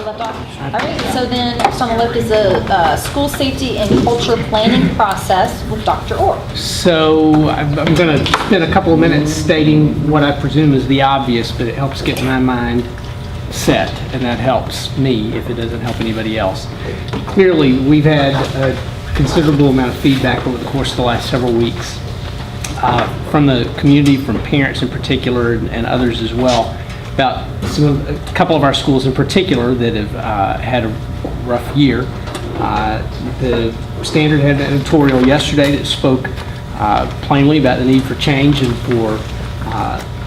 left off? All right, so then next on the list is the school safety and culture planning process with Dr. Orr. So I'm going to spend a couple of minutes stating what I presume is the obvious, but it helps get my mind set, and that helps me if it doesn't help anybody else. Clearly, we've had a considerable amount of feedback over the course of the last several weeks from the community, from parents in particular, and others as well, about a couple of our schools in particular that have had a rough year. The Standard had an editorial yesterday that spoke plainly about the need for change and for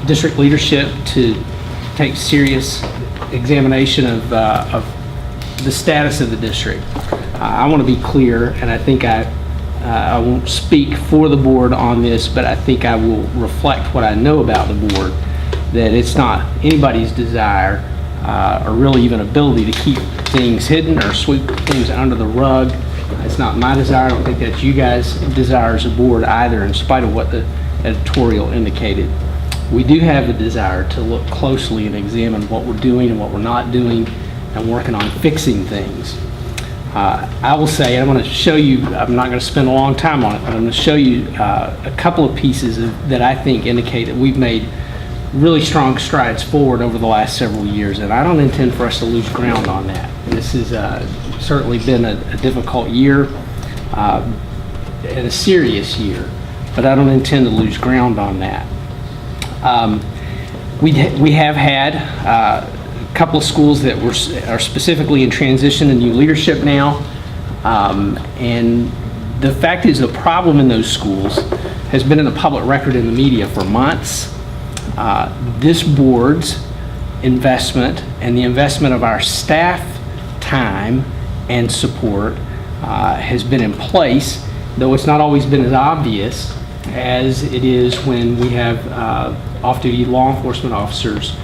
district leadership to take serious examination of the status of the district. I want to be clear, and I think I won't speak for the board on this, but I think I will reflect what I know about the board, that it's not anybody's desire or really even ability to keep things hidden or sweep things under the rug. It's not my desire. I don't think that's you guys' desire as a board either, in spite of what the editorial indicated. We do have a desire to look closely and examine what we're doing and what we're not doing and working on fixing things. I will say, and I'm going to show you, I'm not going to spend a long time on it, but I'm going to show you a couple of pieces that I think indicate that we've made really strong strides forward over the last several years, and I don't intend for us to lose ground on that. This has certainly been a difficult year and a serious year, but I don't intend to lose ground on that. We have had a couple of schools that are specifically in transition to new leadership now, and the fact is the problem in those schools has been in the public record in the media for months. This board's investment and the investment of our staff time and support has been in place, though it's not always been as obvious as it is when we have off-duty law enforcement officers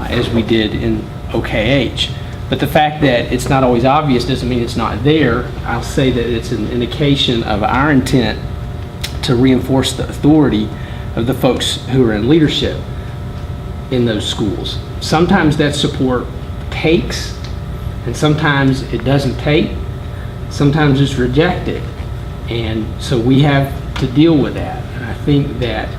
as we did in OKH. But the fact that it's not always obvious doesn't mean it's not there. I'll say that it's an indication of our intent to reinforce the authority of the folks who are in leadership in those schools. Sometimes that support takes, and sometimes it doesn't take. Sometimes it's rejected, and so we have to deal with that. And I think that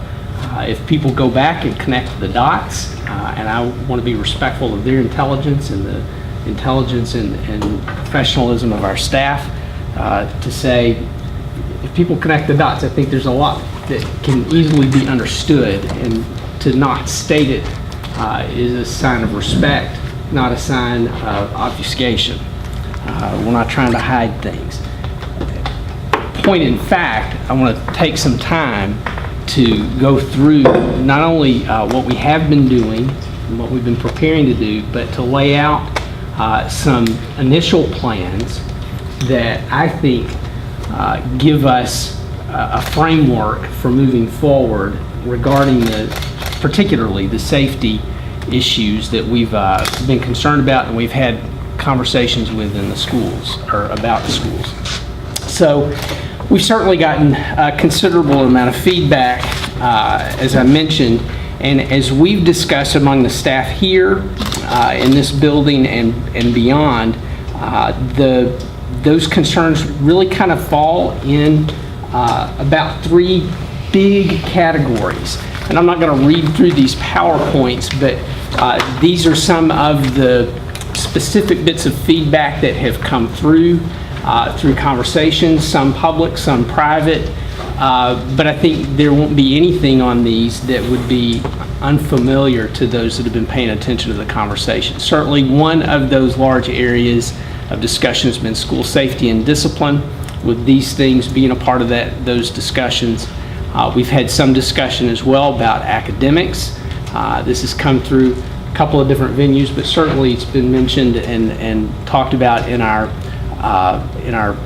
if people go back and connect the dots, and I want to be respectful of their intelligence and the intelligence and professionalism of our staff, to say, if people connect the dots, I think there's a lot that can easily be understood, and to not state it is a sign of respect, not a sign of obfuscation. We're not trying to hide things. Point in fact, I want to take some time to go through not only what we have been doing and what we've been preparing to do, but to lay out some initial plans that I think give us a framework for moving forward regarding particularly the safety issues that we've been concerned about and we've had conversations with in the schools, or about the schools. So we've certainly gotten a considerable amount of feedback, as I mentioned, and as we've discussed among the staff here in this building and beyond, those concerns really kind of fall in about three big categories. And I'm not going to read through these PowerPoints, but these are some of the specific bits of feedback that have come through conversations, some public, some private, but I think there won't be anything on these that would be unfamiliar to those that have been paying attention to the conversation. Certainly one of those large areas of discussion has been school safety and discipline, with these things being a part of those discussions. We've had some discussion as well about academics. This has come through a couple of different venues, but certainly it's been mentioned and talked about in our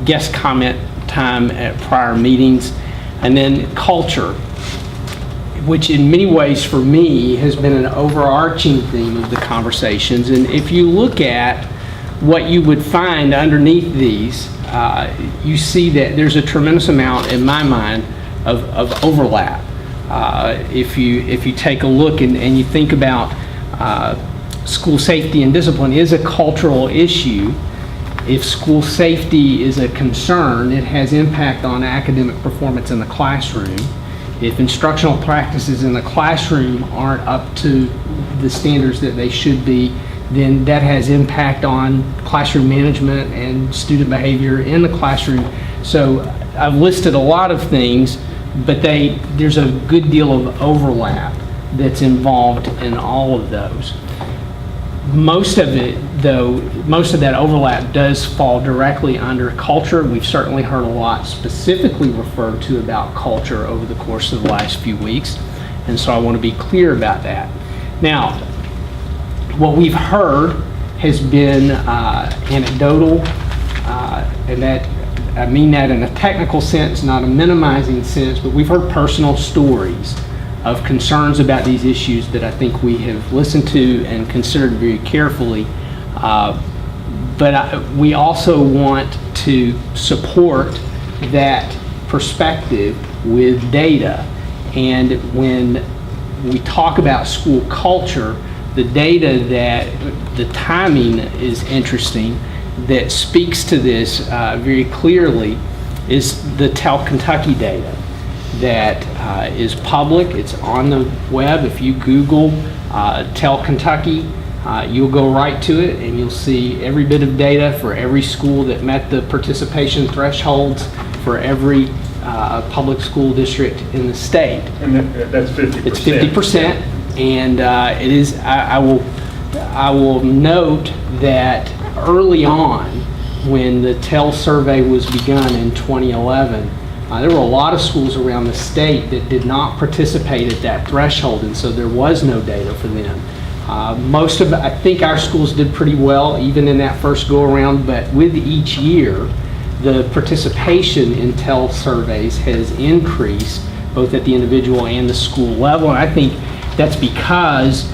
guest comment time at prior meetings. And then culture, which in many ways for me has been an overarching theme of the conversations. And if you look at what you would find underneath these, you see that there's a tremendous amount, in my mind, of overlap. If you take a look and you think about school safety and discipline is a cultural issue. If school safety is a concern, it has impact on academic performance in the classroom. If instructional practices in the classroom aren't up to the standards that they should be, then that has impact on classroom management and student behavior in the classroom. So I've listed a lot of things, but there's a good deal of overlap that's involved in all of those. Most of it, though, most of that overlap does fall directly under culture. We've certainly heard a lot specifically referred to about culture over the course of the last few weeks, and so I want to be clear about that. Now, what we've heard has been anecdotal, and that I mean that in a technical sense, not a minimizing sense, but we've heard personal stories of concerns about these issues that I think we have listened to and considered very carefully. But we also want to support that perspective with data. And when we talk about school culture, the data the timing is interesting, that speaks to this very clearly is the Tell Kentucky data that is public. It's on the web. If you Google Tell Kentucky, you'll go right to it and you'll see every bit of data for every school that met the participation thresholds for every public school district in the state. And that's 50%. It's 50%, and it is. I will note that early on, when the Tell survey was begun in 2011, there were a lot of schools around the state that did not participate at that threshold, and so there was no data for them. I think our schools did pretty well, even in that first go-around, but with each year, the participation in Tell surveys has increased, both at the individual and the school level, and I think that's because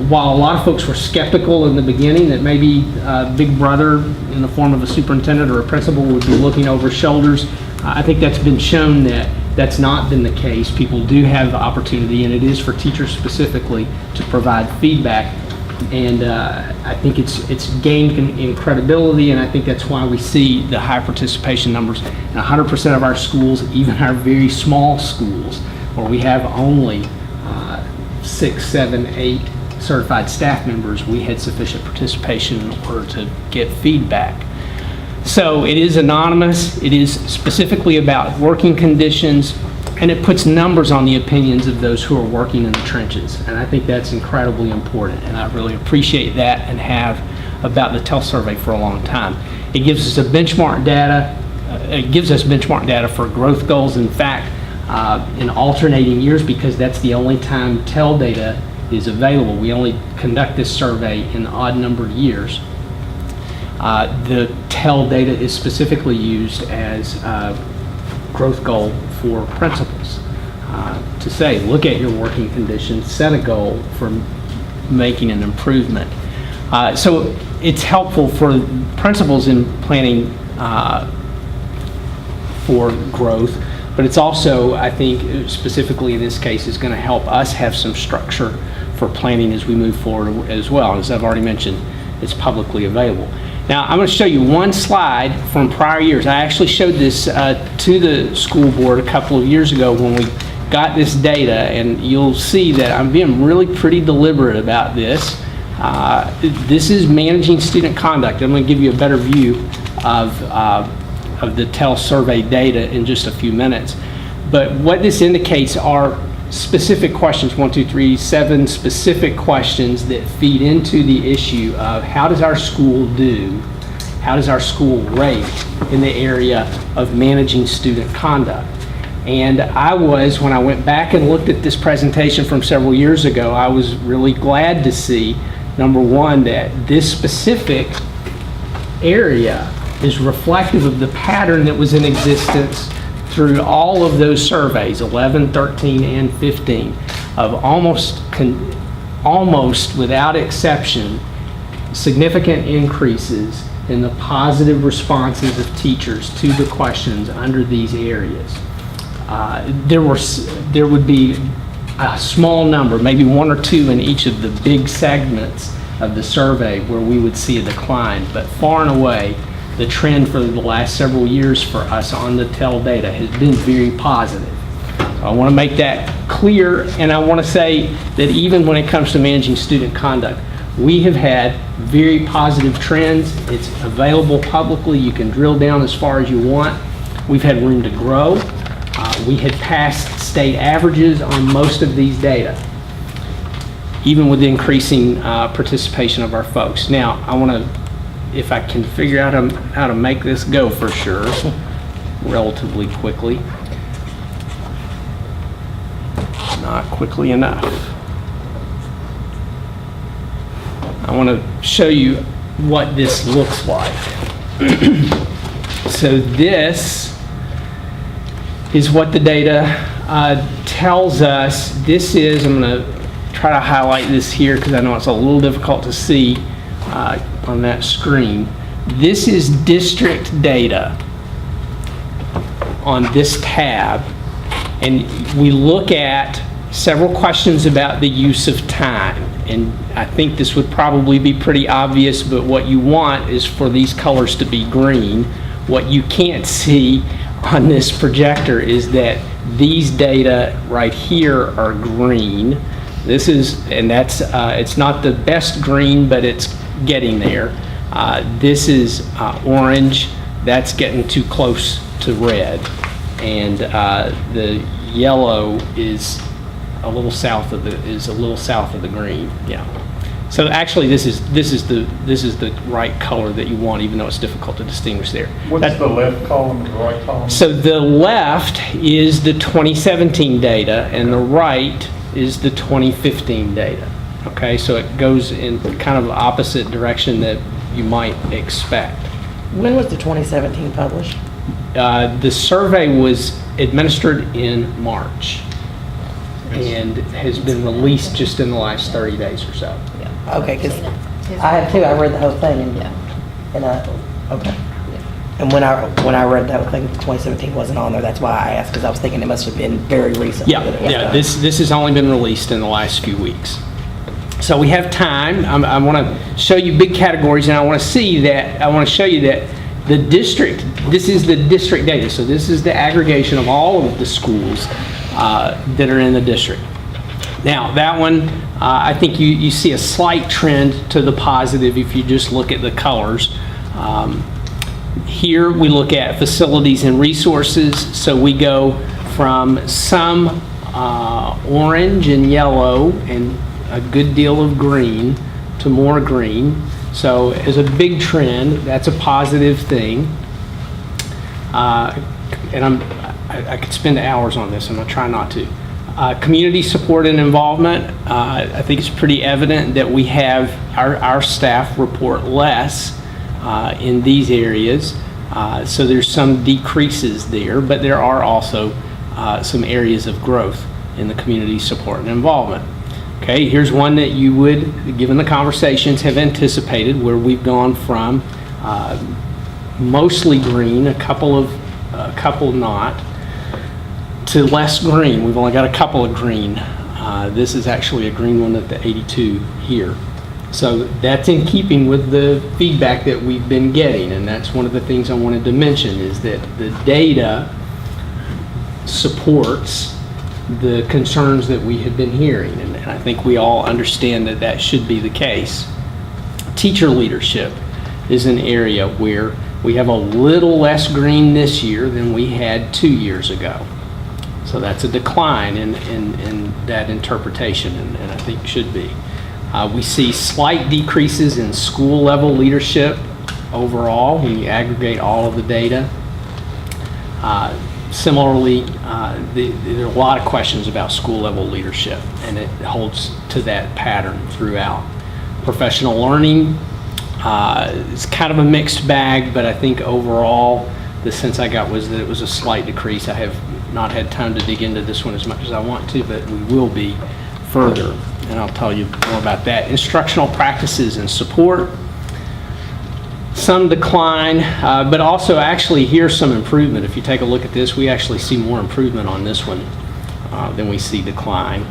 while a lot of folks were skeptical in the beginning that maybe Big Brother in the form of a superintendent or a principal would be looking over shoulders, I think that's been shown that that's not been the case. People do have the opportunity, and it is for teachers specifically, to provide feedback. And I think it's gained in credibility, and I think that's why we see the high participation numbers. And 100% of our schools, even our very small schools, where we have only 6, 7, 8 certified staff members, we had sufficient participation in order to get feedback. So it is anonymous, it is specifically about working conditions, and it puts numbers on the opinions of those who are working in the trenches. And I think that's incredibly important, and I really appreciate that and have about the Tell survey for a long time. It gives us benchmark data for growth goals. In fact, in alternating years, because that's the only time Tell data is available. We only conduct this survey in odd numbered years. The Tell data is specifically used as a growth goal for principals to say, look at your working conditions, set a goal for making an improvement. So it's helpful for principals in planning for growth, but it's also, I think, specifically in this case, is going to help us have some structure for planning as we move forward as well. As I've already mentioned, it's publicly available. Now, I'm going to show you one slide from prior years. I actually showed this to the school board a couple of years ago when we got this data, and you'll see that I'm being really pretty deliberate about this. This is managing student conduct. I'm going to give you a better view of the Tell survey data in just a few minutes. But what this indicates are specific questions, 7 specific questions that feed into the issue of how does our school do, how does our school rate in the area of managing student conduct. And when I went back and looked at this presentation from several years ago, I was really glad to see, number one, that this specific area is reflective of the pattern that was in existence through all of those surveys, 11, 13, and 15, of almost without exception, significant increases in the positive responses of teachers to the questions under these areas. There would be a small number, maybe 1 or 2 in each of the big segments, of the survey where we would see a decline, but far and away, the trend for the last several years for us on the TEL data has been very positive. I want to make that clear, and I want to say that even when it comes to managing student conduct, we have had very positive trends. It's available publicly. You can drill down as far as you want. We've had room to grow. We had passed state averages on most of these data, even with the increasing participation of our folks. Now, I want to, if I can figure out how to make this go for sure, relatively quickly. Not quickly enough. I want to show you what this looks like. So this is what the data tells us. This is, I'm going to try to highlight this here because I know it's a little difficult to see on that screen. This is district data on this tab, and we look at several questions about the use of time. And I think this would probably be pretty obvious, but what you want is for these colors to be green. What you can't see on this projector is that these data right here are green. This is, and that's, it's not the best green, but it's getting there. This is orange. That's getting too close to red. And the yellow is a little south of the green. Yeah. So actually, this is the right color that you want, even though it's difficult to distinguish there. What's the left column and the right column? So the left is the 2017 data, and the right is the 2015 data. Okay, so it goes in kind of the opposite direction that you might expect. When was the 2017 published? The survey was administered in March and has been released just in the last 30 days or so. Okay, because I have too. I read the whole thing, and okay. And when I read that whole thing, 2017 wasn't on there. That's why I asked, because I was thinking it must have been very recent. Yeah. This has only been released in the last few weeks. So we have time. I want to show you big categories, and I want to show you that the district. This is the district data. So this is the aggregation of all of the schools that are in the district. Now, that one, I think you see a slight trend to the positive if you just look at the colors. Here we look at facilities and resources. So we go from some orange and yellow and a good deal of green to more green. So as a big trend, that's a positive thing. And I could spend hours on this, and I'll try not to. Community support and involvement, I think it's pretty evident that we have our staff report less in these areas. So there's some decreases there, but there are also some areas of growth in the community support and involvement. Okay, here's one that you would, given the conversations, have anticipated, where we've gone from mostly green, a couple not, to less green. We've only got a couple of green. This is actually a green one at the 82 here. So that's in keeping with the feedback that we've been getting, and that's one of the things I wanted to mention, is that the data supports the concerns that we have been hearing, and I think we all understand that that should be the case. Teacher leadership is an area where we have a little less green this year than we had 2 years ago. So that's a decline in that interpretation, and I think should be. We see slight decreases in school level leadership overall when you aggregate all of the data. Similarly, there are a lot of questions about school level leadership, and it holds to that pattern throughout. Professional learning is kind of a mixed bag, but I think overall the sense I got was that it was a slight decrease. I have not had time to dig into this one as much as I want to, but we will be further, and I'll tell you more about that. Instructional practices and support, some decline, but also actually here's some improvement. If you take a look at this, we actually see more improvement on this one than we see decline.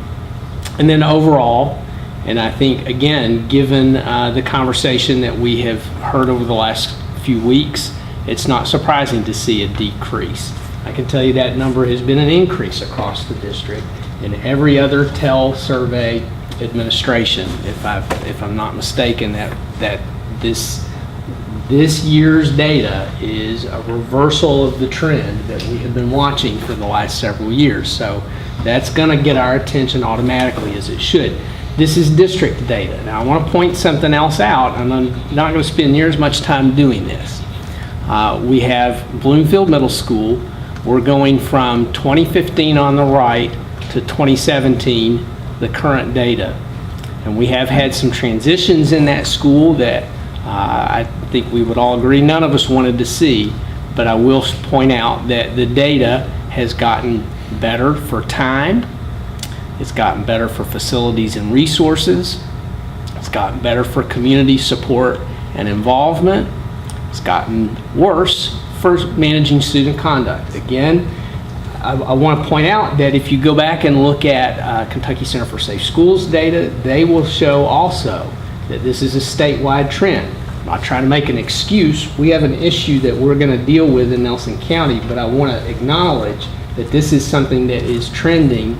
And then overall, And I think, again, given the conversation that we have heard over the last few weeks, it's not surprising to see a decrease. I can tell you that number has been an increase across the district in every other TEL survey administration, if I'm not mistaken, that this year's data is a reversal of the trend that we have been watching for the last several years. So that's going to get our attention automatically, as it should. This is district data. Now, I want to point something else out, and I'm not going to spend near as much time doing this. We have Bloomfield Middle School. We're going from 2015 on the right to 2017, the current data. And we have had some transitions in that school that I think we would all agree none of us wanted to see, but I will point out that the data has gotten better for time. It's gotten better for facilities and resources. It's gotten better for community support and involvement. It's gotten worse for managing student conduct. Again, I want to point out that if you go back and look at Kentucky Center for Safe Schools data, they will show also that this is a statewide trend. I'm not trying to make an excuse. We have an issue that we're going to deal with in Nelson County, but I want to acknowledge that this is something that is trending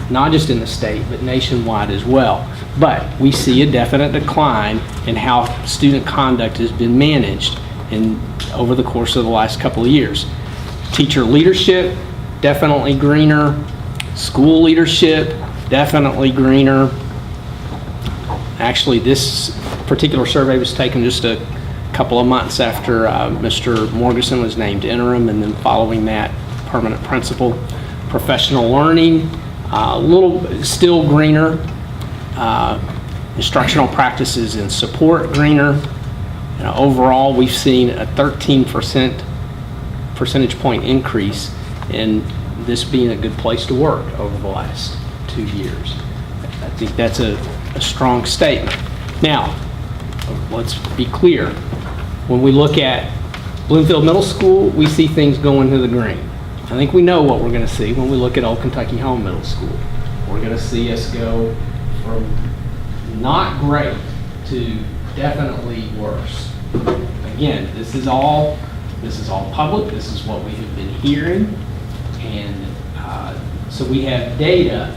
not just in the state, but nationwide as well. But we see a definite decline in how student conduct has been managed over the course of the last couple of years. Teacher leadership, definitely greener. School leadership, definitely greener. Actually, this particular survey was taken just a couple of months after Mr. Morgeson was named interim, and then following that, permanent principal. Professional learning, a little still greener. Instructional practices and support, greener. Overall, we've seen a 13% percentage point increase in this being a good place to work over the last 2 years. I think that's a strong statement. Now, let's be clear. When we look at Bloomfield Middle School, we see things going to the green. I think we know what we're going to see when we look at Old Kentucky Home Middle School. We're going to see us go from not great to definitely worse. Again, this is all public. This is what we have been hearing, and so we have data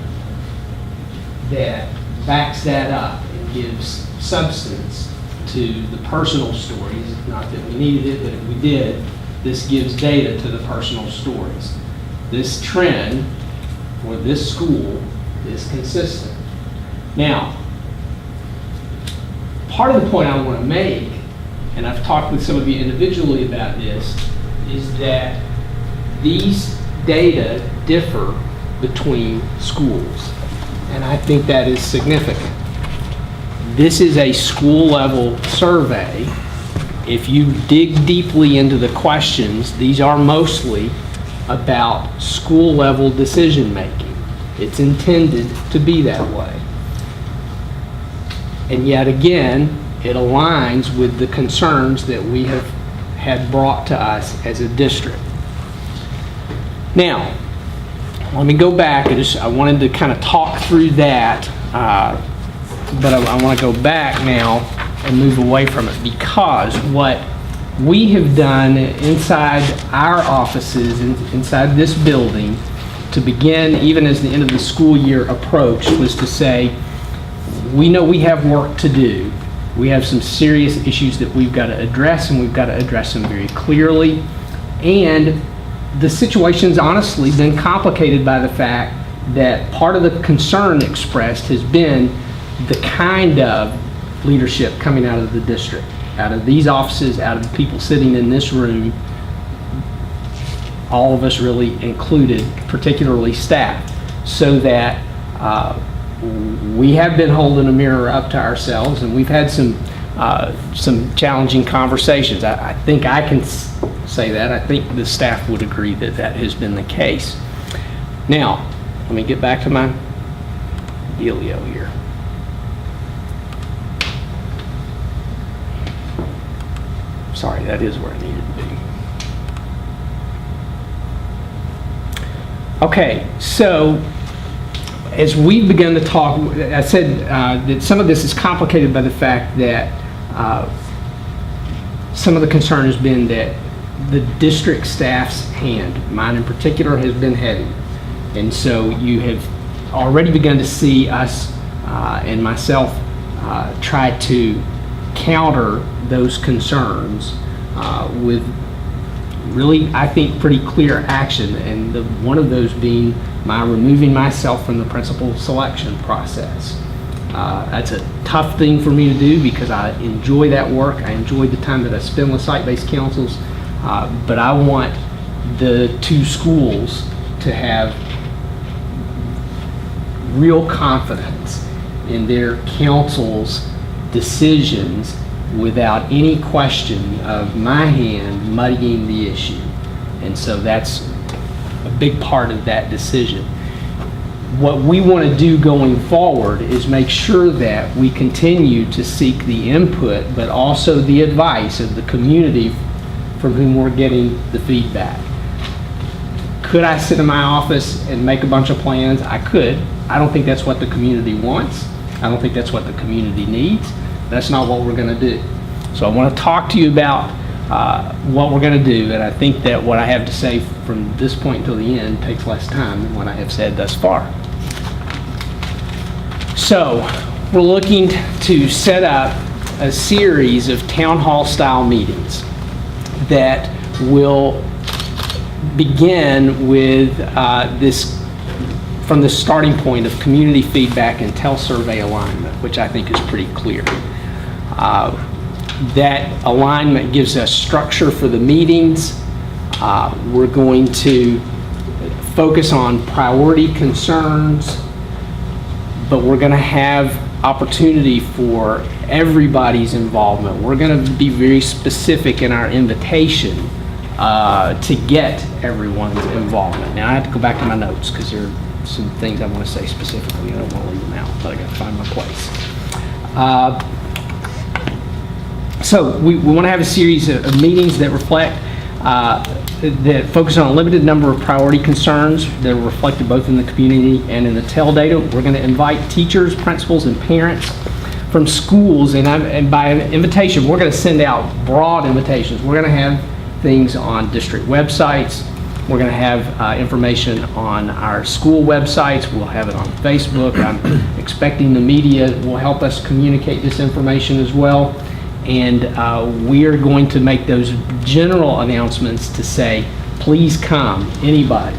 that backs that up and gives substance to the personal stories. Not that we needed it, but if we did, this gives data to the personal stories. This trend for this school is consistent. Now, part of the point I want to make, and I've talked with some of you individually about this, is that these data differ between schools, and I think that is significant. This is a school-level survey. If you dig deeply into the questions, these are mostly about school-level decision-making. It's intended to be that way. And yet again, it aligns with the concerns that we have had brought to us as a district. Now, let me go back. I wanted to kind of talk through that, but I want to go back now and move away from it, because what we have done inside our offices, inside this building, to begin, even as the end of the school year approached, was to say, we know we have work to do. We have some serious issues that we've got to address, and we've got to address them very clearly. And the situation's honestly been complicated by the fact that part of the concern expressed has been the kind of leadership coming out of the district, out of these offices, out of the people sitting in this room, all of us really included, particularly staff, so that we have been holding a mirror up to ourselves, and we've had some challenging conversations. I think I can say that. I think the staff would agree that that has been the case. Now, let me get back to my dealio here. Sorry, that is where it needed to be. Okay, so as we've begun to talk, I said that some of this is complicated by the fact that some of the concern has been that the district staff's hand, mine in particular, has been heavy. And so you have already begun to see us and myself try to counter those concerns with really, I think, pretty clear action, and one of those being my removing myself from the principal selection process. That's a tough thing for me to do because I enjoy that work. I enjoy the time that I spend with site-based councils, but I want the two schools to have real confidence in their council's decisions without any question of my hand muddying the issue. And so that's a big part of that decision. What we want to do going forward is make sure that we continue to seek the input, but also the advice of the community from whom we're getting the feedback. Could I sit in my office and make a bunch of plans? I could. I don't think that's what the community wants. I don't think that's what the community needs. That's not what we're going to do. So I want to talk to you about what we're going to do, and I think that what I have to say from this point until the end takes less time than what I have said thus far. So we're looking to set up a series of town hall style meetings that will begin with this from the starting point of community feedback and survey alignment, which I think is pretty clear. That alignment gives us structure for the meetings. We're going to focus on priority concerns, but we're going to have opportunity for everybody's involvement. We're going to be very specific in our invitation to get everyone's involvement. Now I have to go back to my notes because there are some things I want to say specifically. I don't want to leave them out, but I got to find my place. So we want to have a series of meetings that reflect, that focus on a limited number of priority concerns that are reflected both in the community and in the TEL data. We're going to invite teachers, principals, and parents from schools, and by invitation, we're going to send out broad invitations. We're going to have things on district websites. We're going to have information on our school websites. We'll have it on Facebook. I'm expecting the media will help us communicate this information as well. And we are going to make those general announcements to say, please come, anybody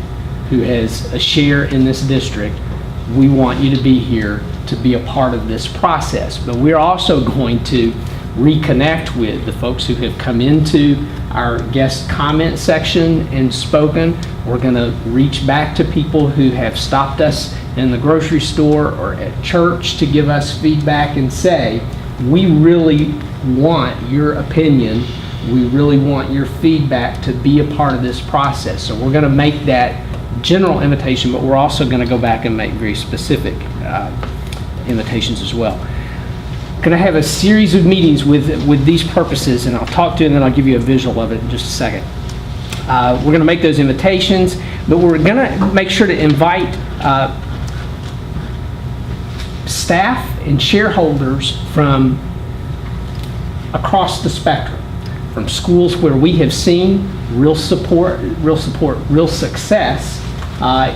who has a share in this district. We want you to be here to be a part of this process. But we're also going to reconnect with the folks who have come into our guest comment section and spoken. We're going to reach back to people who have stopped us in the grocery store or at church to give us feedback and say, we really want your opinion. We really want your feedback to be a part of this process. So we're going to make that general invitation, but we're also going to go back and make very specific invitations as well. Going to have a series of meetings with these purposes, and I'll talk to you and then I'll give you a visual of it in just a second. We're going to make those invitations, but we're going to make sure to invite staff and shareholders from across the spectrum, from schools where we have seen real success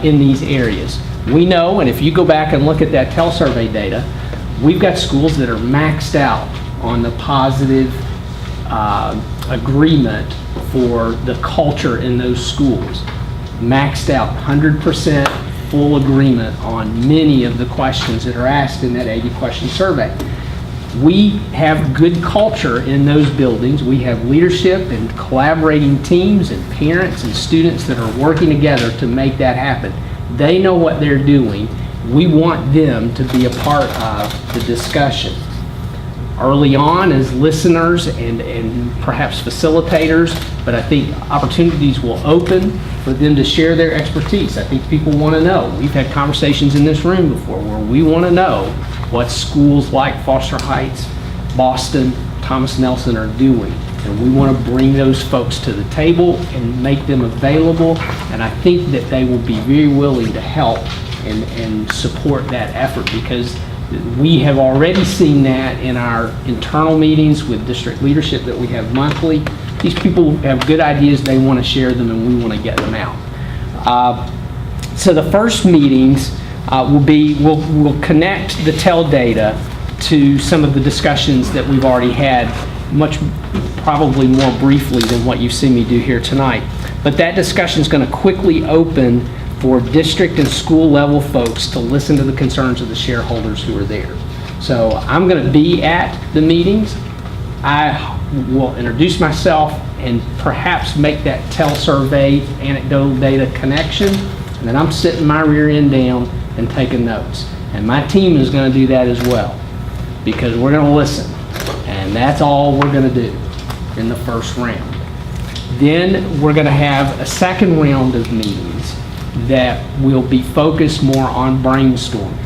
in these areas. We know, and if you go back and look at that TEL survey data, we've got schools that are maxed out on the positive agreement for the culture in those schools. Maxed out, 100% full agreement on many of the questions that are asked in that 80-question survey. We have good culture in those buildings. We have leadership and collaborating teams and parents and students that are working together to make that happen. They know what they're doing. We want them to be a part of the discussion. Early on as listeners and perhaps facilitators, but I think opportunities will open for them to share their expertise. I think people want to know. We've had conversations in this room before where we want to know what schools like Foster Heights, Boston, Thomas Nelson are doing. And we want to bring those folks to the table and make them available. And I think that they will be very willing to help and support that effort, because we have already seen that in our internal meetings with district leadership that we have monthly. These people have good ideas, they want to share them, and we want to get them out. So the first meetings we'll connect the TEL data to some of the discussions that we've already had, probably more briefly than what you've seen me do here tonight. But that discussion is going to quickly open for district and school level folks to listen to the concerns of the shareholders who are there. So I'm going to be at the meetings. I will introduce myself and perhaps make that TEL survey anecdotal data connection, and then I'm sitting my rear end down and taking notes. And my team is going to do that as well, because we're going to listen. And that's all we're going to do in the first round. Then we're going to have a second round of meetings that will be focused more on brainstorming.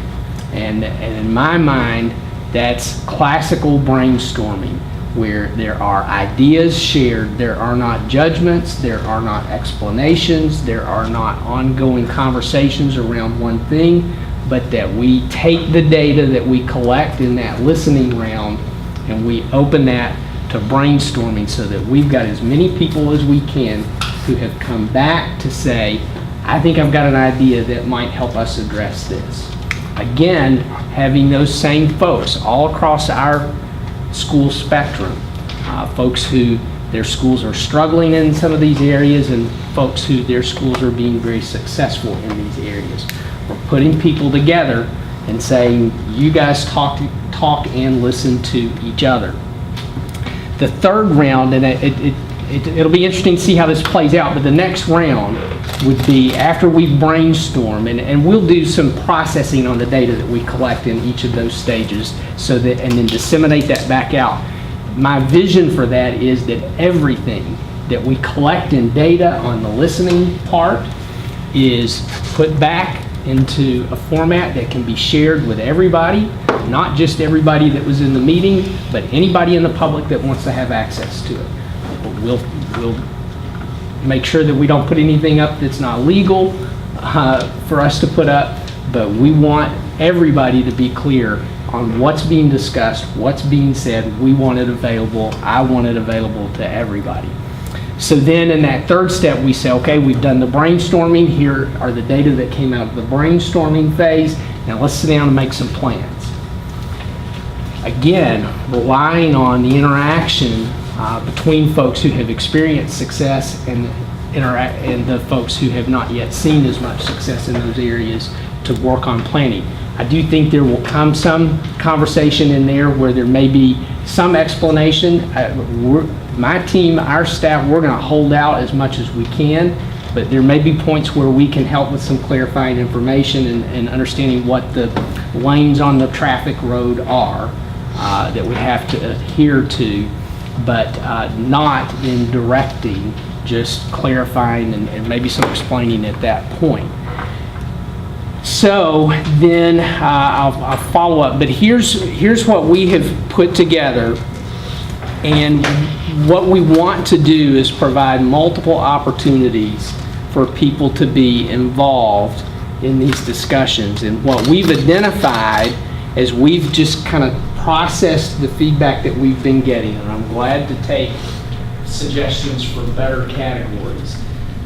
And in my mind, that's classical brainstorming, where there are ideas shared. There are not judgments, there are not explanations, there are not ongoing conversations around one thing, but that we take the data that we collect in that listening round and we open that to brainstorming, so that we've got as many people as we can who have come back to say, I think I've got an idea that might help us address this. Again, having those same folks all across our school spectrum, folks who their schools are struggling in some of these areas and folks who their schools are being very successful in these areas. We're putting people together and saying, you guys talk and listen to each other. The third round, and it'll be interesting to see how this plays out, but the next round would be after we brainstorm, and we'll do some processing on the data that we collect in each of those stages, so that, and then disseminate that back out. My vision for that is that everything that we collect in data on the listening part is put back into a format that can be shared with everybody, not just everybody that was in the meeting, but anybody in the public that wants to have access to it. We'll make sure that we don't put anything up that's not legal for us to put up, but we want everybody to be clear on what's being discussed, what's being said. We want it available. I want it available to everybody. So then in that third step, we say, okay, we've done the brainstorming. Here are the data that came out of the brainstorming phase. Now let's sit down and make some plans. Again, relying on the interaction between folks who have experienced success and the folks who have not yet seen as much success in those areas to work on planning. I do think there will come some conversation in there where there may be some explanation. My team, our staff, we're going to hold out as much as we can, but there may be points where we can help with some clarifying information and understanding what the lanes on the traffic road are that we have to adhere to, but not in directing, just clarifying and maybe some explaining at that point. So then I'll follow up, but here's what we have put together, and what we want to do is provide multiple opportunities for people to be involved in these discussions. And what we've identified as we've just kind of processed the feedback that we've been getting, and I'm glad to take suggestions for better categories,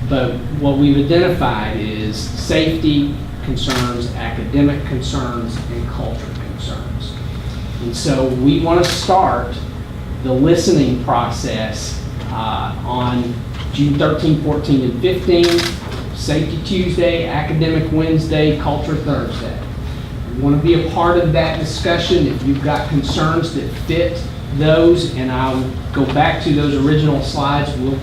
but what we've identified is safety concerns, academic concerns, and culture concerns. And so we want to start the listening process on June 13, 14, and 15, Safety Tuesday, Academic Wednesday, Culture Thursday. We want to be a part of that discussion. If you've got concerns that fit those, and I'll go back to those original slides, we'll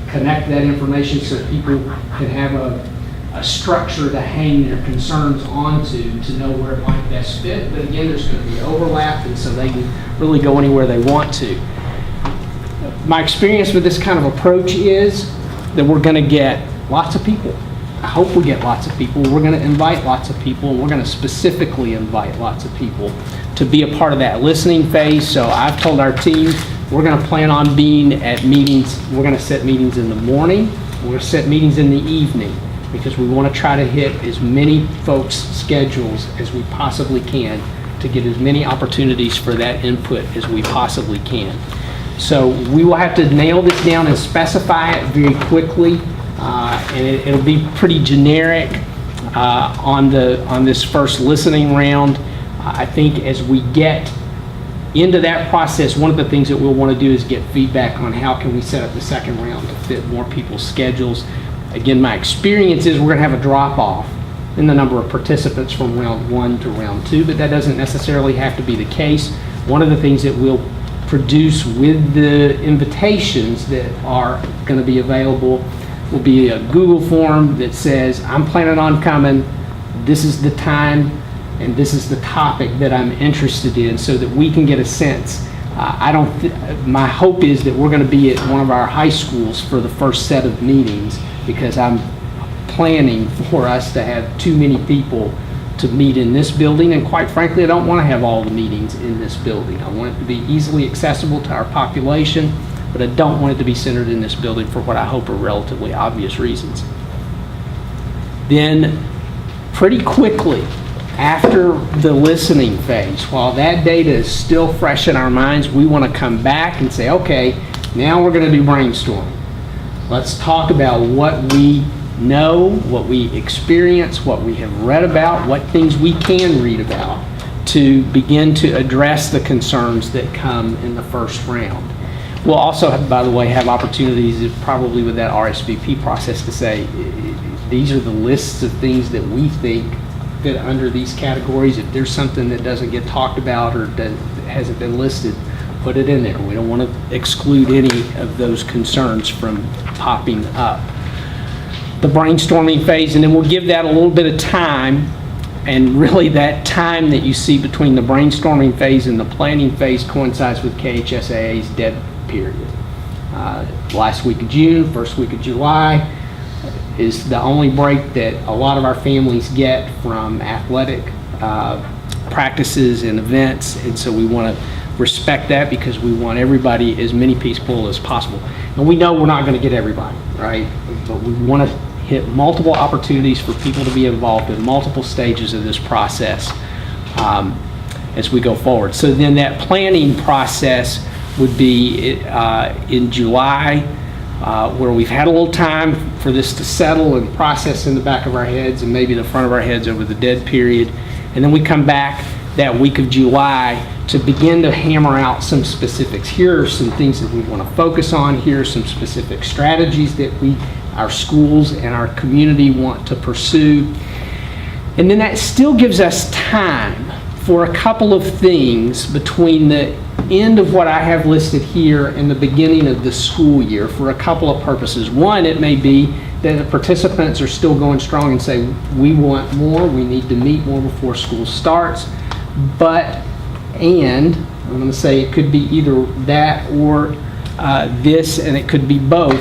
connect that information so people can have a structure to hang their concerns onto to know where it might best fit. But again, there's going to be overlap, and so they can really go anywhere they want to. My experience with this kind of approach is that we're going to get lots of people. I hope we get lots of people. We're going to invite lots of people. We're going to specifically invite lots of people to be a part of that listening phase. So I've told our team we're going to plan on being at meetings. We're going to set meetings in the morning. We're going to set meetings in the evening. because we want to try to hit as many folks' schedules as we possibly can to get as many opportunities for that input as we possibly can. So we will have to nail this down and specify it very quickly, and it'll be pretty generic on this first listening round. I think as we get into that process, one of the things that we'll want to do is get feedback on how can we set up the second round to fit more people's schedules. Again, my experience is we're going to have a drop-off in the number of participants from round 1 to round 2, but that doesn't necessarily have to be the case. One of the things that we'll produce with the invitations that are going to be available will be a Google form that says, I'm planning on coming, this is the time, and this is the topic that I'm interested in, so that we can get a sense. My hope is that we're going to be at one of our high schools for the first set of meetings, because I'm planning for us to have too many people to meet in this building, and quite frankly, I don't want to have all the meetings in this building. I want it to be easily accessible to our population, but I don't want it to be centered in this building for what I hope are relatively obvious reasons. Then, pretty quickly, after the listening phase, while that data is still fresh in our minds, we want to come back and say, okay, now we're going to do brainstorming. Let's talk about what we know, what we experience, what we have read about, what things we can read about to begin to address the concerns that come in the first round. We'll also, by the way, have opportunities probably with that RSVP process to say, these are the lists of things that we think fit under these categories. If there's something that doesn't get talked about or that hasn't been listed, put it in there. We don't want to exclude any of those concerns from popping up. The brainstorming phase, and then we'll give that a little bit of time, and really that time that you see between the brainstorming phase and the planning phase coincides with KHSAA's dead period. Last week of June, first week of July is the only break that a lot of our families get from athletic practices and events, and so we want to respect that because we want everybody, as many people as possible. And we know we're not going to get everybody, right? But we want to hit multiple opportunities for people to be involved in multiple stages of this process as we go forward. So then that planning process would be in July, where we've had a little time for this to settle and process in the back of our heads and maybe the front of our heads over the dead period. And then we come back that week of July to begin to hammer out some specifics. Here are some things that we want to focus on. Here are some specific strategies that our schools and our community want to pursue. And then that still gives us time for a couple of things between the end of what I have listed here and the beginning of the school year for a couple of purposes. One, it may be that the participants are still going strong and say, we want more, we need to meet more before school starts. And I'm going to say it could be either that or this, and it could be both.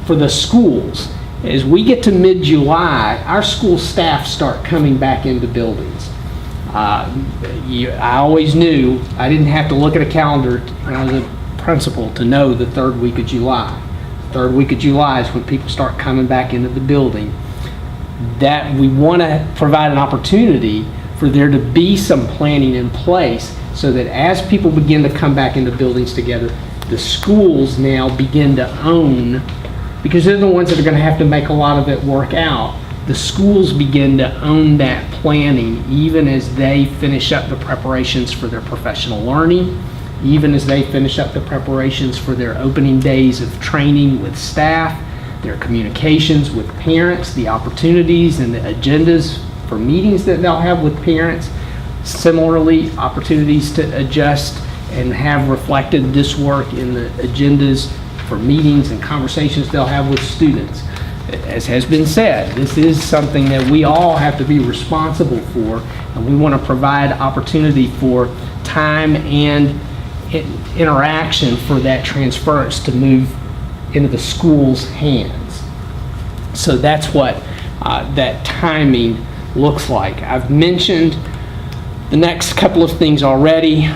For the schools, as we get to mid-July, our school staff start coming back into buildings. I always knew I didn't have to look at a calendar when I was a principal to know the third week of July. The third week of July is when people start coming back into the building. That we want to provide an opportunity for there to be some planning in place so that as people begin to come back into buildings together, the schools now begin to own, because they're the ones that are going to have to make a lot of it work out. The schools begin to own that planning even as they finish up the preparations for their professional learning, even as they finish up the preparations for their opening days of training with staff, their communications with parents, the opportunities and the agendas for meetings that they'll have with parents. Similarly, opportunities to adjust and have reflected this work in the agendas for meetings and conversations they'll have with students. As has been said, this is something that we all have to be responsible for, and we want to provide opportunity for time and interaction for that transference to move into the school's hands. So that's what that timing looks like. I've mentioned the next couple of things already.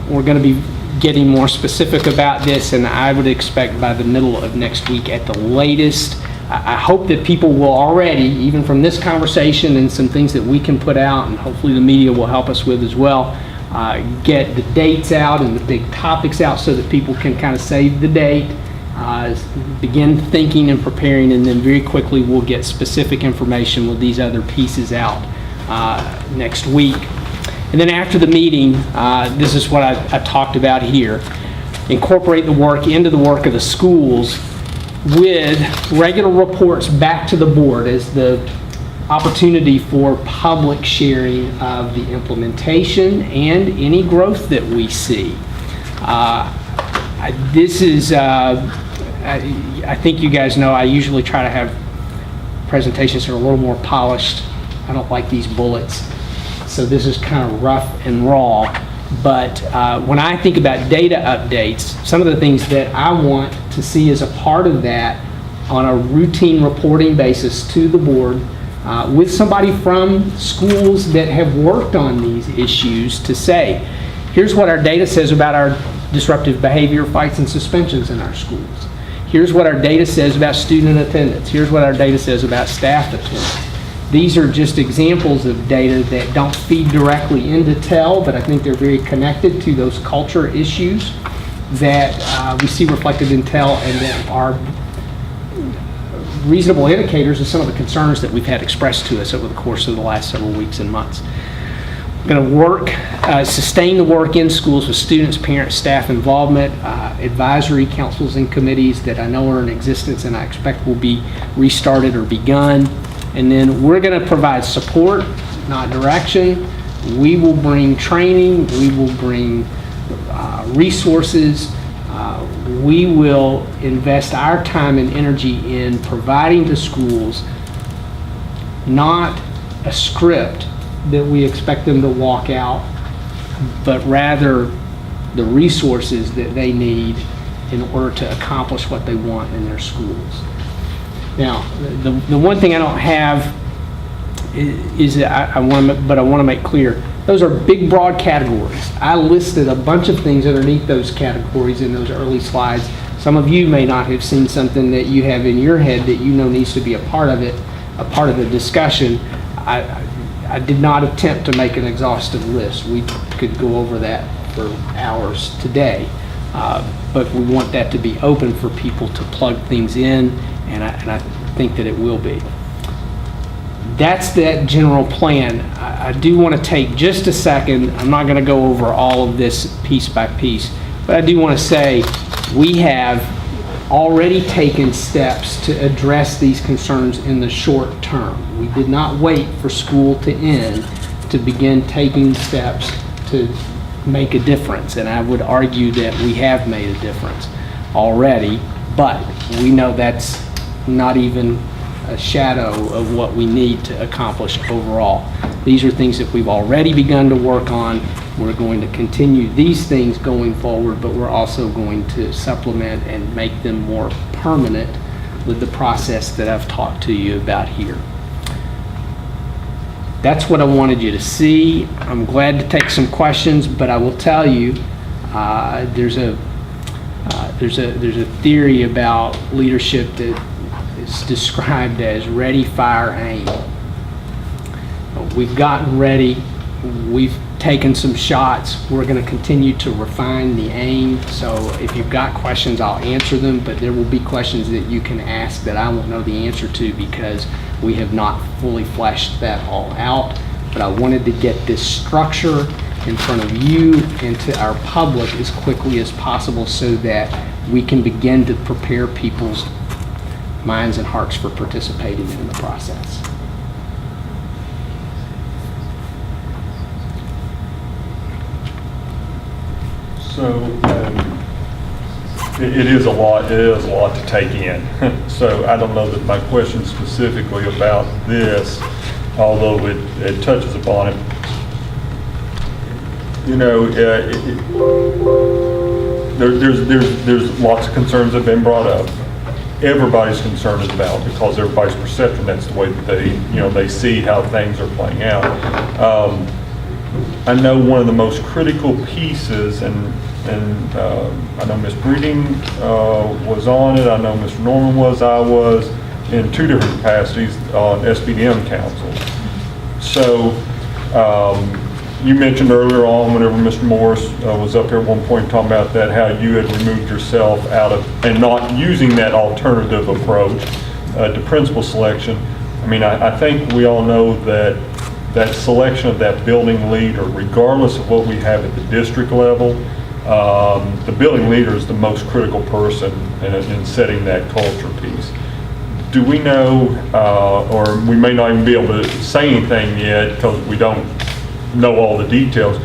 We're going to be getting more specific about this, and I would expect by the middle of next week at the latest, I hope that people will already, even from this conversation and some things that we can put out, and hopefully the media will help us with as well, get the dates out and the big topics out so that people can kind of save the date, begin thinking and preparing, and then very quickly we'll get specific information with these other pieces out next week. And then after the meeting, this is what I talked about here. Incorporate the work into the work of the schools with regular reports back to the board as the opportunity for public sharing of the implementation and any growth that we see. This is, I think you guys know, I usually try to have presentations that are a little more polished. I don't like these bullets. So this is kind of rough and raw. But when I think about data updates, some of the things that I want to see as a part of that on a routine reporting basis to the board with somebody from schools that have worked on these issues to say, here's what our data says about our disruptive behavior, fights, and suspensions in our schools. Here's what our data says about student attendance. Here's what our data says about staff attendance. These are just examples of data that don't feed directly into TEL, but I think they're very connected to those culture issues that we see reflected in TEL and that are reasonable indicators of some of the concerns that we've had expressed to us over the course of the last several weeks and months. We're going to work, sustain the work in schools with students, parents, staff involvement, advisory councils and committees that I know are in existence and I expect will be restarted or begun. And then we're going to provide support, not direction. We will bring training. We will bring resources. We will invest our time and energy in providing to schools not a script that we expect them to walk out, but rather the resources that they need in order to accomplish what they want in their schools. Now, the one thing I don't have is that I want to make clear, those are big, broad categories. I listed a bunch of things underneath those categories in those early slides. Some of you may not have seen something that you have in your head that you know needs to be a part of it, a part of the discussion. I did not attempt to make an exhaustive list. We could go over that for hours today, but we want that to be open for people to plug things in, and I think that it will be. That's that general plan. I do want to take just a second. I'm not going to go over all of this piece by piece, but I do want to say we have already taken steps to address these concerns in the short term. We did not wait for school to end to begin taking steps to make a difference, and I would argue that we have made a difference already, but we know that's not even a shadow of what we need to accomplish overall. These are things that we've already begun to work on. We're going to continue these things going forward, but we're also going to supplement and make them more permanent with the process that I've talked to you about here. That's what I wanted you to see. I'm glad to take some questions, but I will tell you, there's a theory about leadership that is described as ready, fire, aim. We've gotten ready. We've taken some shots. We're going to continue to refine the aim. So if you've got questions, I'll answer them, but there will be questions that you can ask that I won't know the answer to because we have not fully fleshed that all out. But I wanted to get this structure in front of you and to our public as quickly as possible so that we can begin to prepare people's minds and hearts for participating in the process. So it is a lot to take in. So I don't know that my question specifically about this, although it touches upon it, you know, there's lots of concerns that have been brought up. Everybody's concerned is about because everybody's perception, that's the way that they see how things are playing out. I know one of the most critical pieces, and I know Ms. Breeding was on it, I know Mr. Norman was, I was, in two different capacities on SBDM councils. So, you mentioned earlier on, whenever Mr. Morris was up here at one point talking about that, how you had removed yourself out of, and not using that alternative approach to principal selection. I mean, I think we all know that that selection of that building leader, regardless of what we have at the district level, the building leader is the most critical person in setting that culture piece. Do we know, or we may not even be able to say anything yet because we don't know all the details,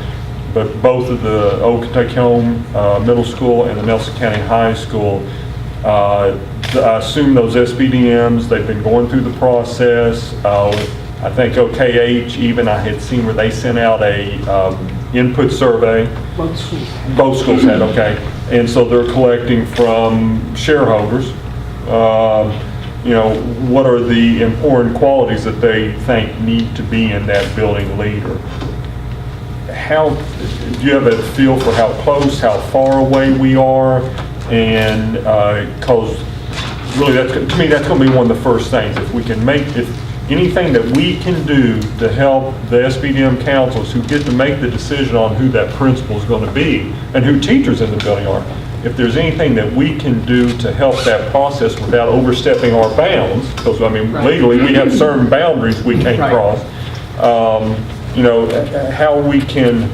but both of the Old Kentucky Home Middle School and the Nelson County High School, I assume those SBDMs, they've been going through the process. I think OKH, even I had seen where they sent out a input survey. Both schools. Both schools had, okay. And so they're collecting from shareholders, you know, what are the important qualities that they think need to be in that building leader? How, do you have a feel for how close, how far away we are? And, cause really that's, to me, that's gonna be one of the first things. If we can make, if anything that we can do to help the SBDM councils who get to make the decision on who that principal is gonna be and who teachers in the building are, if there's anything that we can do to help that process without overstepping our bounds, because I mean, Right. legally, we have certain boundaries we can't Right. cross. You know, how we can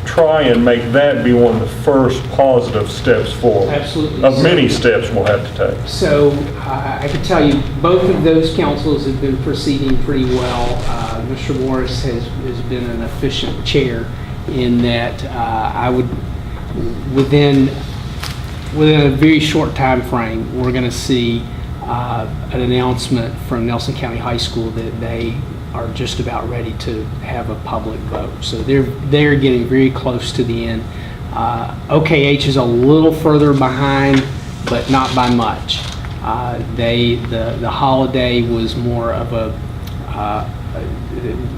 try and make that be one of the first positive steps forward. Absolutely. Of many steps we'll have to take. So I can tell you, both of those councils have been proceeding pretty well. Mr. Morris has been an efficient chair in that I would, within a very short time frame, we're going to see an announcement from Nelson County High School that they are just about ready to have a public vote. So they're getting very close to the end. OKH is a little further behind, but not by much. The holiday was more of a,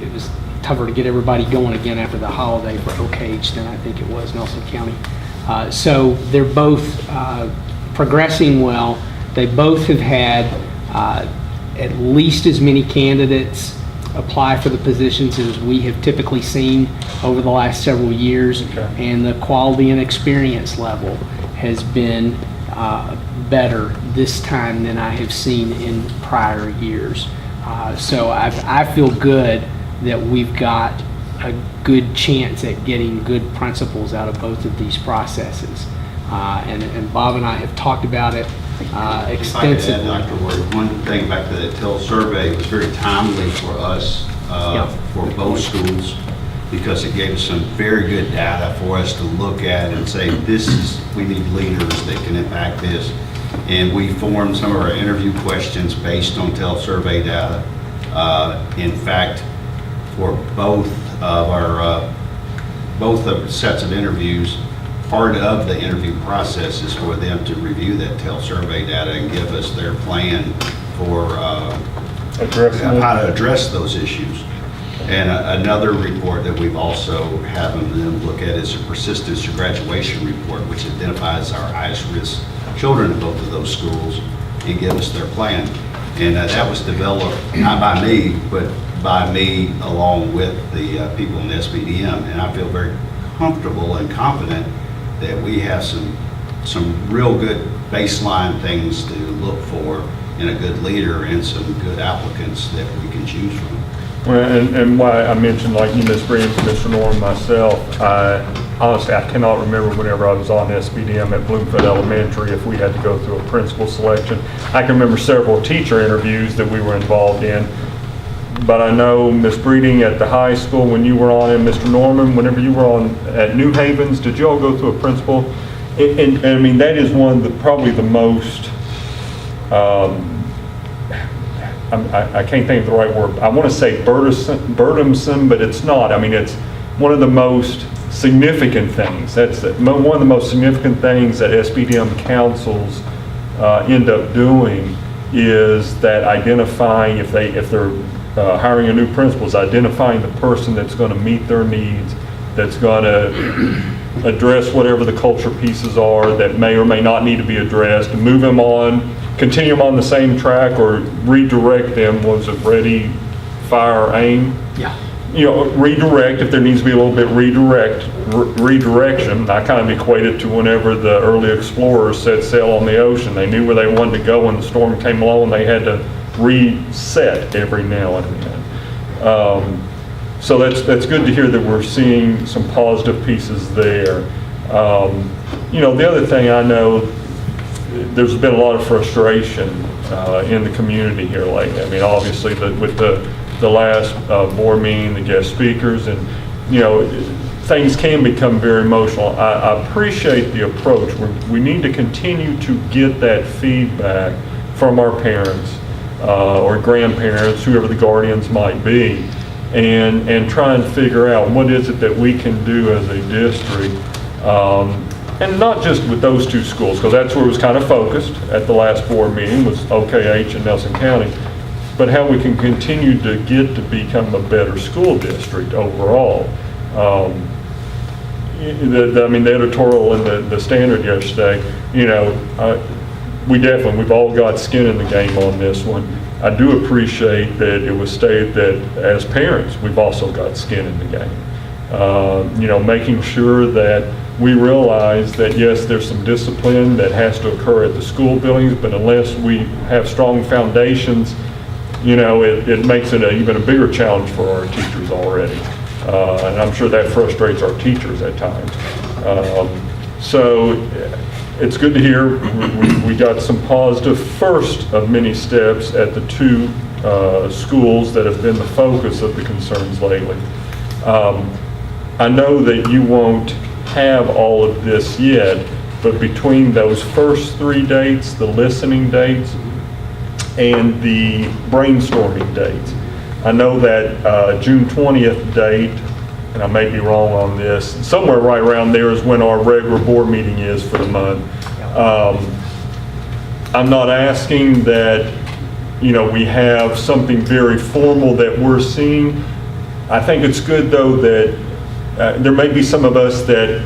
it was tougher to get everybody going again after the holiday for OKH than I think it was Nelson County. So they're both progressing well. They both have had at least as many candidates apply for the positions as we have typically seen over the last several years. Okay. And the quality and experience level has been better this time than I have seen in prior years. So I feel good that we've got a good chance at getting good principals out of both of these processes. And Bob and I have talked about it If I could extensively. add, Dr. Ward, one thing back to the TEL survey, it was very timely for us, Yeah. for both schools, because it gave us some very good data for us to look at and say, we need leaders that can impact this. And we formed some of our interview questions based on TEL survey data. In fact, for both of sets of interviews, part of the interview process is for them to review that TEL survey data and give us their plan for Addressing how to address those issues. And another report that we've also having them look at is a persistence to graduation report, which identifies our highest risk children in both of those schools and give us their plan. And that was developed not by me, but by me along with the people in the SBDM. And I feel very comfortable and confident that we have some real good baseline things to look for in a good leader and some good applicants that we can choose from. Well, and why I mentioned, like you, Ms. Breen, Mr. Norm, myself, honestly, I cannot remember whenever I was on SBDM at Bloomfield Elementary if we had to go through a principal selection. I can remember several teacher interviews that we were involved in, but I know Ms. Breeding at the high school, when you were on, and Mr. Norman, whenever you were on at New Havens, did you all go through a principal? And I mean, that is one of the, probably the most, I can't think of the right word. I want to say burdensome, but it's not. I mean, it's one of the most significant things. That's one of the most significant things that SBDM councils end up doing is that identifying, if they're hiring a new principal, is identifying the person that's going to meet their needs, that's going to address whatever the culture pieces are that may or may not need to be addressed, and move them on continue them on the same track or redirect them? Was it ready, fire, aim? Yeah. You know, redirect, if there needs to be a little bit redirection. I kind of equate it to whenever the early explorers set sail on the ocean. They knew where they wanted to go when the storm came along, and they had to reset every now and then. So that's good to hear that we're seeing some positive pieces there. You know, the other thing I know, there's been a lot of frustration in the community here lately. I mean, obviously, with the last board meeting, the guest speakers, and, you know, things can become very emotional. I appreciate the approach. We need to continue to get that feedback from our parents or grandparents, whoever the guardians might be, and try and figure out what is it that we can do as a district. And not just with those two schools, because that's where it was kind of focused at the last board meeting, was OKH and Nelson County, but how we can continue to get to become a better school district overall. I mean, the editorial in the Standard yesterday, you know, we've all got skin in the game on this one. I do appreciate that it was stated that as parents, we've also got skin in the game. You know, making sure that we realize that, yes, there's some discipline that has to occur at the school buildings, but unless we have strong foundations, you know, it makes it even a bigger challenge for our teachers already. And I'm sure that frustrates our teachers at times. So it's good to hear we got some positive first of many steps at the two schools that have been the focus of the concerns lately. I know that you won't have all of this yet, but between those first 3 dates, the listening dates, and the brainstorming dates, I know that June 20th date, and I may be wrong on this, somewhere right around there is when our regular board meeting is for the month. I'm not asking that, you know, we have something very formal that we're seeing. I think it's good, though, that there may be some of us that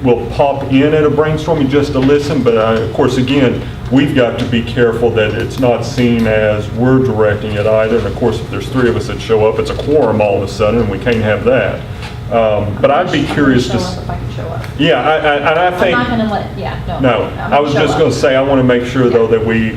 will pop in at a brainstorming just to listen, but of course, again, we've got to be careful that it's not seen as we're directing it either. And of course, if there's 3 of us that show up, it's a quorum all of a sudden, and we can't have that. But I'd be curious to... Show up if I can show up. Yeah, I think... I'm not going to let, No, I was just going to say, I want to make sure, though, that we,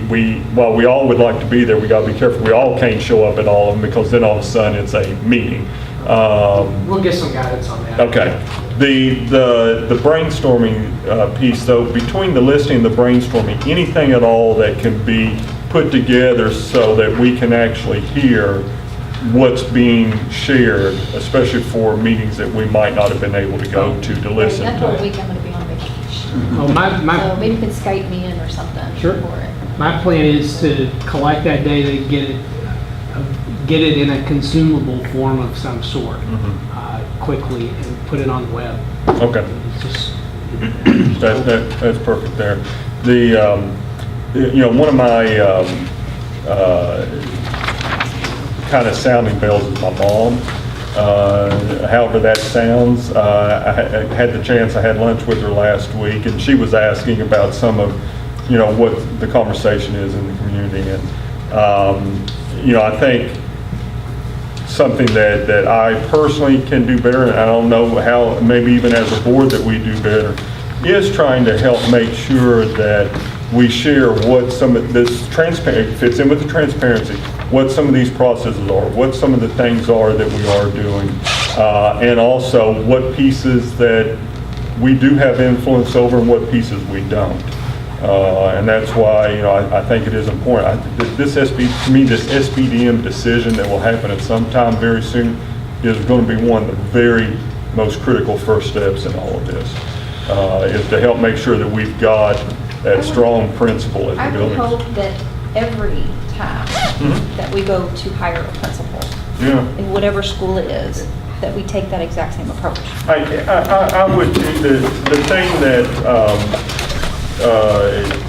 while we all would like to be there, we got to be careful. We all can't show up at all of them, because then all of a sudden it's a meeting. We'll get some guidance on that. Okay. The brainstorming piece, though, between the listening and the brainstorming, anything at all that can be put together so that we can actually hear what's being shared, especially for meetings that we might not have been able to go to listen That whole to. week I'm going to be on vacation. Well, So maybe you could Skype me in or something Sure. for it. my plan is to collect that data, get it in a consumable form of some sort quickly and put it on the web. Okay. It's just, That's perfect there. You know, one of my kind of sounding bells is my mom. However that sounds, I had the chance, I had lunch with her last week, and she was asking about some of, you know, what the conversation is in the community. And, you know, I think something that I personally can do better, and I don't know how, maybe even as a board that we do better, is trying to help make sure that we share what some of this transparency fits in with the transparency, what some of these processes are, what some of the things are that we are doing, and also what pieces that we do have influence over and what pieces we don't. And that's why, you know, I think it is important. To me, this SBDM decision that will happen at some time very soon is going to be one of the very most critical first steps in all of this, is to help make sure that we've got that strong principle at I the would buildings. hope that every time that we go to hire a principal, Yeah. in whatever school it is, that we take that exact same approach. I would, the thing that,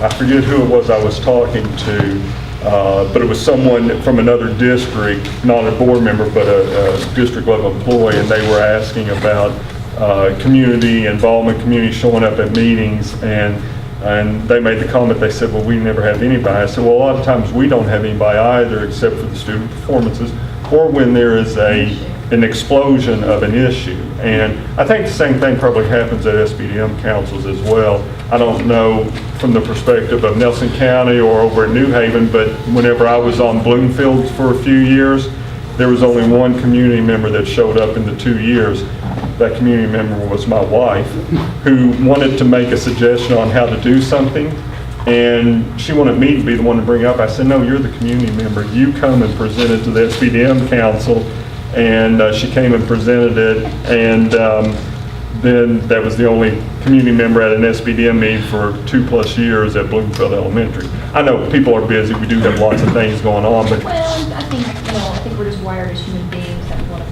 I forget who it was I was talking to, but it was someone from another district, not a board member, but a district level employee, and they were asking about community involvement, community showing up at meetings, and And they made the comment, they said, well, we never have anybody. I said, well, a lot of times we don't have anybody either except for the student performances or when there is an explosion of an issue. And I think the same thing probably happens at SBDM councils as well. I don't know from the perspective of Nelson County or over at New Haven, but whenever I was on Bloomfield for a few years, there was only one community member that showed up in the 2 years. That community member was my wife, who wanted to make a suggestion on how to do something. And she wanted me to be the one to bring it up. I said, no, you're the community member. You come and present it to the SBDM council. And she came and presented it. And then that was the only community member at an SBDM meeting for 2+ years at Bloomfield Elementary. I know people are busy. We do have lots of things going on, but Well, I think we're just wired as human beings that we want to,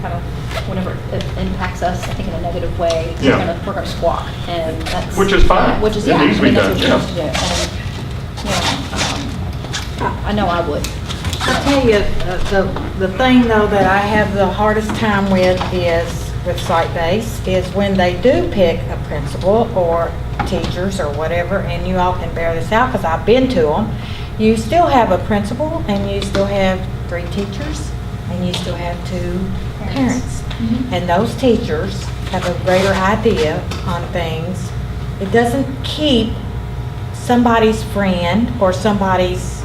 kind of, whenever it impacts us, I think in a negative way, Yeah. we're gonna squawk, and that's. Which is fine. Which is, It yeah, needs to be that's what done, you're supposed to do, and, I know I would. I'll tell you, the thing though that I have the hardest time with site-based is when they do pick a principal or teachers or whatever, and you all can bear this out because I've been to them, you still have a principal and you still have 3 teachers and you still have 2 parents. And those teachers have a greater idea on things. It doesn't keep somebody's friend or somebody's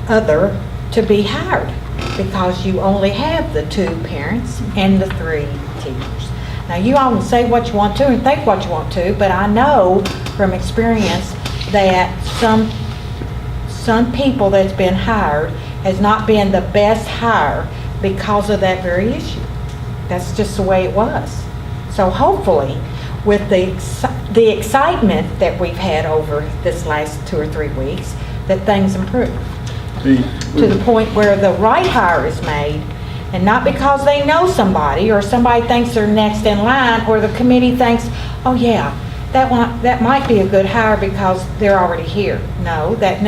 other to be hired because you only have the 2 parents and the 3 teachers. Now, you all can say what you want to and think what you want to, but I know from experience that some people that's been hired has not been the best hire because of that very issue. That's just the way it was. So hopefully, with the excitement that we've had over this last 2 or 3 weeks, that things improve to the point where the right hire is made, and not because they know somebody or somebody thinks they're next in line or the committee thinks, oh yeah, that might be a good hire because they're already here. No, that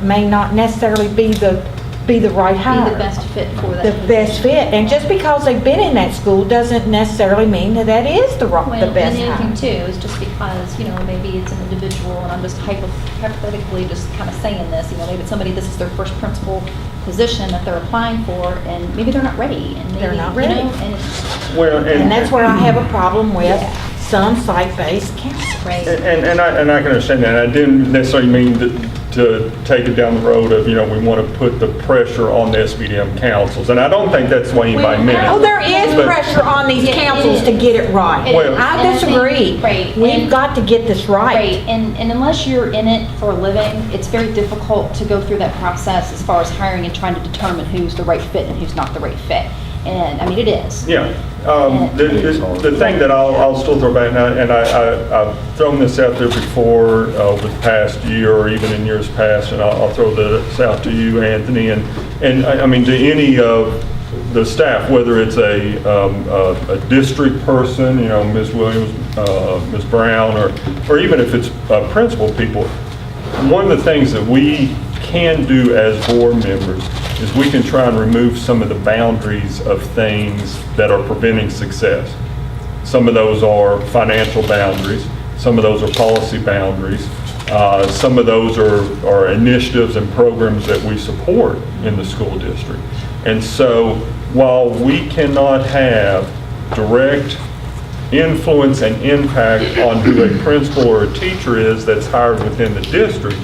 may not necessarily be the right hire. Be the best fit for that. The best fit. And just because they've been in that school doesn't necessarily mean that is the Well, best and the other hire. thing too is just because, maybe it's an individual, and I'm just hypothetically just kind of saying this, maybe it's somebody, this is their first principal position that they're applying for, and maybe they're not ready, and maybe, They're not ready. and it's, well, And that's where I have a problem with Yeah. some site-based councils. right. And I can understand that. I didn't necessarily mean to take it down the road of, we want to put the pressure on the SBDM councils. And I don't think that's the way anybody meant it. Oh, there is But- pressure on these Yeah, it councils to is. get it right. It Well- is. I And think- disagree. Right. We've and- got to get this Right, right. and unless you're in it for a living, it's very difficult to go through that process as far as hiring and trying to determine who's the right fit and who's not the right fit. And, it is. Yeah. The thing that I'll still throw back now, and I've thrown this out there before over the past year or even in years past, and I'll throw this out to you, Anthony, and to any of the staff, whether it's a district person, Ms. Williams, Ms. Brown, or even if it's principal people, one of the things that we can do as board members is we can try and remove some of the boundaries of things that are preventing success. Some of those are financial boundaries. Some of those are policy boundaries. Some of those are initiatives and programs that we support in the school district. And so while we cannot have direct influence and impact on who a principal or a teacher is that's hired within the district,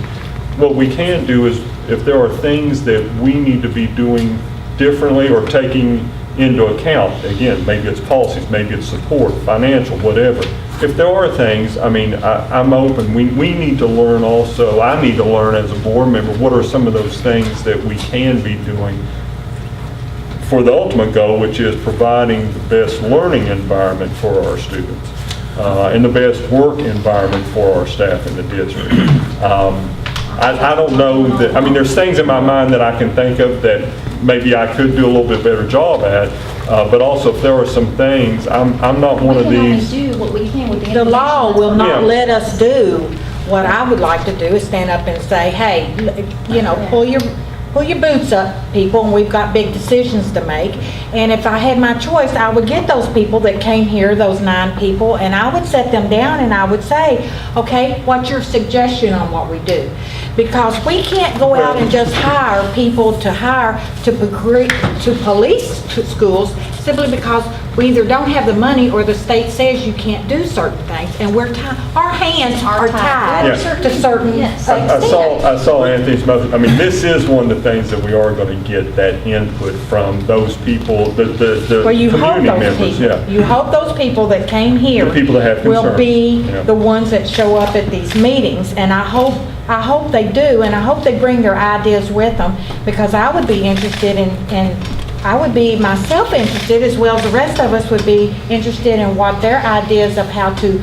what we can do is, if there are things that we need to be doing differently or taking into account, again, maybe it's policies, maybe it's support, financial, whatever. If there are things, I'm open. We need to learn also, I need to learn as a board member, what are some of those things that we can be doing for the ultimate goal, which is providing the best learning environment for our students and the best work environment for our staff in the district. I don't know that, there's things in my mind that I can think of that maybe I could do a little bit better job at, but also if there are some things, I'm not one of We can only these. do what we can with the The information. law that's will on- not Yeah. let us do what I would like to do is stand up and say, hey, pull pull your boots up, people, and we've got big decisions to make. And if I had my choice, I would get those people that came here, those 9 people, and I would set them down and I would say, okay, what's your suggestion on what we do? Because we can't go out and just hire people to police schools simply because we either don't have the money or the state says you can't do certain things, and our hands are tied Yeah. to certain Yes. I saw Anthony's motion. I mean, this is one of the things that we are going to get that input from those people, the Well, you hope community those members, people, yeah. you hope those people that came here The people that have will concerns, be yeah. the ones that show up at these meetings, and I hope they do, and I hope they bring their ideas with them, because I would be interested in I would be myself interested, as well as the rest of us would be interested in what their ideas of how to,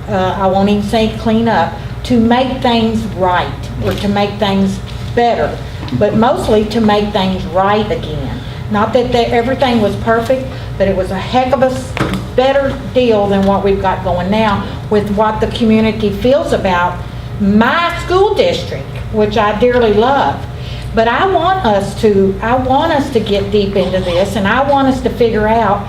I won't even say clean up, to make things right, or to make things better, but mostly to make things right again. Not that everything was perfect, but it was a heck of a better deal than what we've got going now with what the community feels about my school district, which I dearly love. But I want us to get deep into this, and I want us to figure out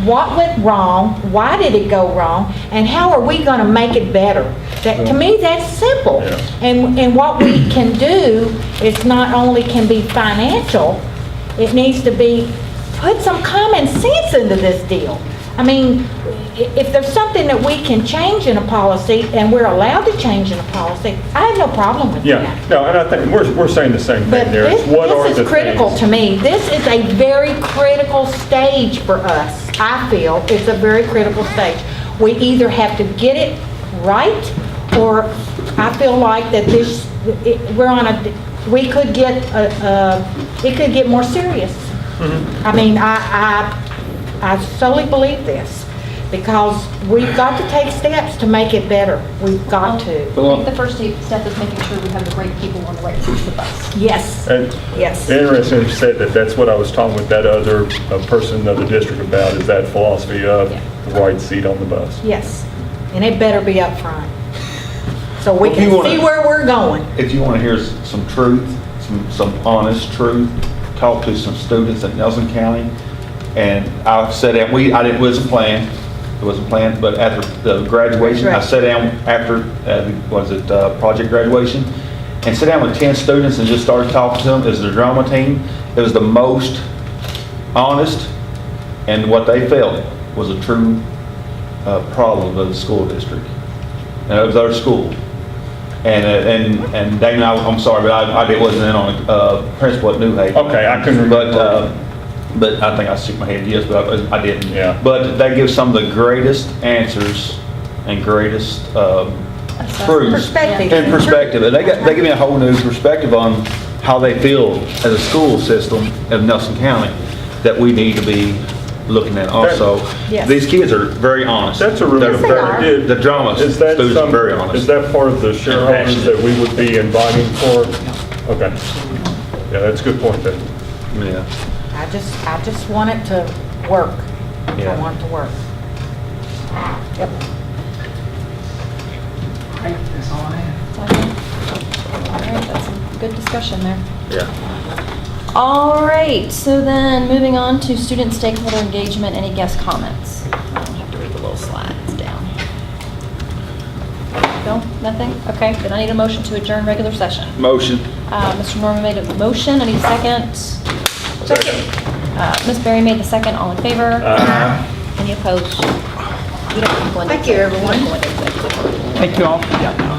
what went wrong, why did it go wrong, and how are we gonna make it better? To me, that's simple. Yeah. And what we can do is not only can be financial, it needs to be, put some common sense into this deal. I mean, if there's something that we can change in a policy, and we're allowed to change in a policy, I have no problem with that. Yeah, no, and I think we're saying the same But thing there. It's what are this the is critical things- to me. This is a very critical stage for us. I feel it's a very critical stage. We either have to get it right, or I feel like that we could get, it could get more serious. Mm-hmm. I mean, I solely believe this, because we've got to take steps to make it better. We've got to. I think the first step is making sure we have the right people on the right seats of the bus. Yes, And yes. interesting you said that. That's what I was talking with that other person in the district about, is that philosophy of Yeah. the right seat on the bus. Yes, and it better be up front, so we Well, if can you wanna- see where we're going. If you want to hear some truth, some honest truth, talk to some students in Nelson County, and I sat down, it wasn't planned, but after the graduation, I sat down after, project graduation, and sat down with 10 students and just started talking to them as the drama team. It was the most honest, and what they felt was a true problem of the school district. And it was our school. And Damon, I'm sorry, but I wasn't in on principal at New Haven. Okay, I couldn't remember. But I think I shook my head yes, but I didn't. Yeah. But they give some of the greatest answers and greatest truths Perspective. and perspective. And they give me a whole new perspective on how they feel as a school system of Nelson County that we need to be looking at also. Yes. These kids are very honest. That's a really They're Yes, they very- are. good. The drama Is that students are very honest. Is that part of the shareholders passionate. that we would be inviting for? Okay. Yeah, that's a good point then. Yeah. I just want it to work. Yeah. I want it to work. Yep. That's all I have. All right, that's some good discussion there. Yeah. All right, so then moving on to student stakeholder engagement, any guest comments? I don't have to read the little slides down. No, nothing? Okay, then I need a motion to adjourn regular session. Motion. Mr. Norman made a motion, I need a second. Second. Ms. Berry made the second, all in favor? Any opposed? We don't have to go into Thank you, executive. We don't everyone. go into executive. Thank you all.